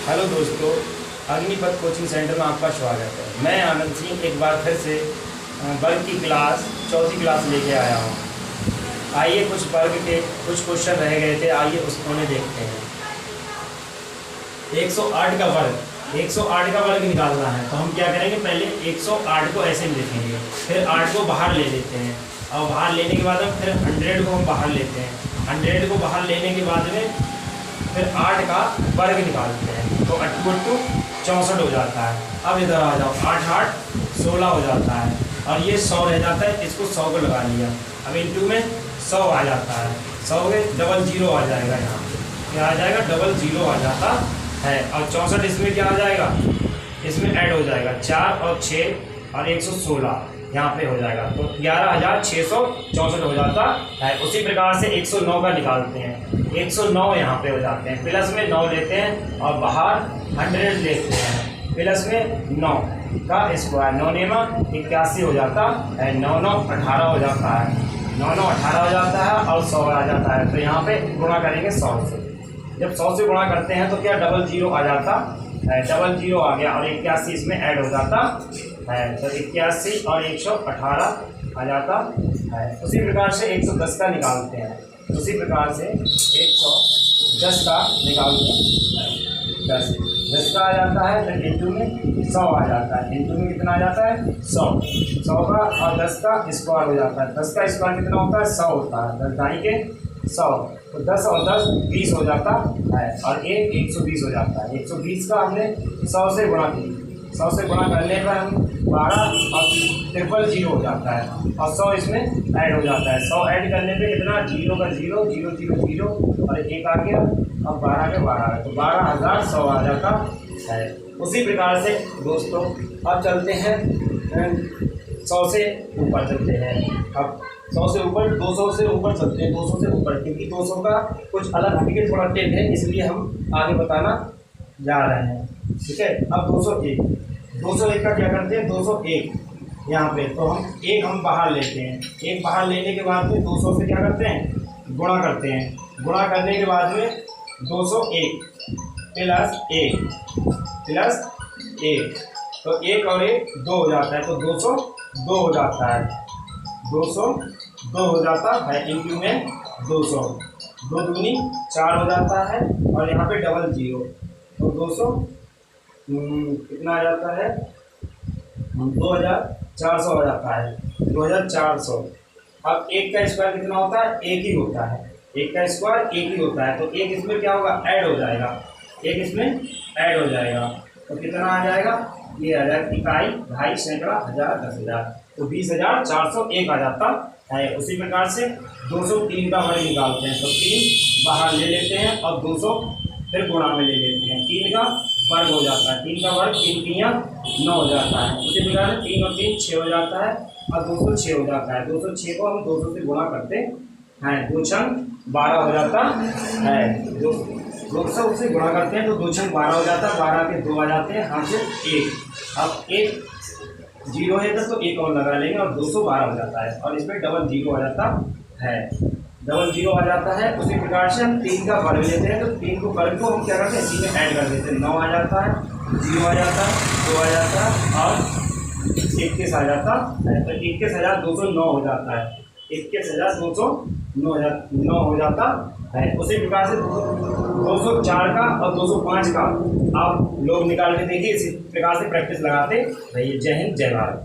Hello दोस्तों, Agnipath coaching centre में आपका स्वागत है। मैं आनंद सिंह एक बार फिर से वर्ग की क्लास चौथी क्लास लेके आया हूँ। आइए कुछ वर्ग के कुछ क्वेश्चन रह गए थे, आइए उन्हें देखते हैं। 108 का वर्ग 108 का वर्ग निकालना है तो हम क्या करेंगे, पहले 108 को ऐसे में लिखेंगे, फिर 8 को बाहर ले लेते हैं और बाहर लेने के बाद हम फिर 100 को हम बाहर लेते हैं। 100 को बाहर लेने के बाद में फिर 8 का वर्ग निकालते हैं तो 8 × 64 हो जाता है। अब इधर आ जाओ, 8 8 16 हो जाता है और ये 100 रह जाता है। इसको 100 को लगा लिया, अब इंटू में 100 आ जाता है। 100 के डबल जीरो आ जाएगा, यहाँ क्या आ जाएगा, डबल जीरो आ जाता है। और 64 इसमें क्या आ जाएगा, इसमें ऐड हो जाएगा 4 और 6 और 116 यहाँ पे हो जाएगा तो 11,664 हो जाता है। उसी प्रकार से 109 का निकालते हैं। 109 यहाँ पे हो जाते हैं, प्लस में 9 लेते हैं और बाहर 100 लेते हैं, प्लस में 9 का स्क्वायर, 9 नेमा 81 हो जाता है। 9 9 18 हो जाता है, 9 9 18 हो जाता है और 100 आ जाता है। तो यहाँ पे गुणा करेंगे 100 से। जब 100 से गुणा करते हैं तो क्या डबल जीरो आ जाता है, डबल जीरो आ गया और 81 इसमें ऐड हो जाता है तो 81 और 118 आ जाता है। उसी प्रकार से 110 का निकालते हैं। उसी प्रकार से 110 का निकालते हैं, 10 का आ जाता है तो इंटू में 100 आ जाता है। इंटू में कितना आ जाता है, 100 का और 10 का स्क्वायर हो जाता है। 10 का स्क्वायर कितना होता है, 100 होता है। 10 दाई के 100 तो 10 और 10 20 हो जाता है और 120 हो जाता है। 120 का हमने 100 से गुणा किया, 100 से गुणा करने पर हम 12 और 000 हो जाता है और 100 इसमें ऐड हो जाता है। 100 ऐड करने पे कितना, 0 का 0 0 0 0 और 1 आ गया और 12 के 12 तो 12,100 आ जाता है। उसी प्रकार से दोस्तों अब चलते हैं 100 से ऊपर चलते हैं। अब 100 से ऊपर 200 से ऊपर चलते हैं, 200 से ऊपर, क्योंकि 200 का कुछ अलग हटके थोड़ा टेप है, इसलिए हम आगे बताना जा रहे हैं। ठीक है, अब 201 का क्या करते हैं, 201 यहाँ पे तो हम बाहर लेते हैं। एक बाहर लेने के बाद में 200 से क्या करते हैं, गुणा करते हैं। गुणा करने के बाद में 201 प्लस 1 तो 1 और 1 2 हो जाता है तो 202 हो जाता है। 202 हो जाता है इंटू में 200, 2 दूनी 4 हो जाता है और यहाँ पे डबल जीरो तो 200 कितना आ जाता है, 2400 हो जाता है, 2400। अब 1 का स्क्वायर कितना होता है, 1 ही होता है। 1 का स्क्वायर 1 ही होता है तो 1 इसमें क्या होगा, ऐड हो जाएगा। 1 इसमें ऐड हो जाएगा तो कितना आ जाएगा, ये आ जाएगा इकाई, ढाई, सैकड़ा, हजार, 10,000 तो 20,401 आ जाता है। उसी प्रकार से 203 का वर्ग निकालते हैं तो 3 बाहर ले लेते हैं और 200 फिर गुणा में ले लेते हैं। 3 का वर्ग हो जाता है, 3 का वर्ग 3 3 9 हो जाता है। उसी प्रकार से 3 और 3 6 हो जाता है और 206 हो जाता है। 206 को हम 200 से गुणा करते हैं, 2 छंग 12 हो जाता है। 200 से गुणा करते हैं तो 2 छंग 12 हो जाता है, 12 के 2 आ जाते हैं, हाथ से 1। अब 1 जीरो है तो 1 और लगा लेंगे और 212 हो जाता है और इसमें डबल जीरो आ जाता है, डबल जीरो आ जाता है। उसी प्रकार से हम 3 का वर्ग लेते हैं तो 3 को वर्ग को हम क्या करते हैं, इसी में ऐड कर देते हैं। 9 आ जाता है, 0 आ जाता है, 2 आ जाता है और 21 आ जाता है तो 21,209 हो जाता है। 21,209 हो जाता है। उसी प्रकार से 204 का और 205 का आप लोग निकाल के देखिए। इसी प्रकार से प्रैक्टिस लगाते रहिए। जय हिंद, जय भारत।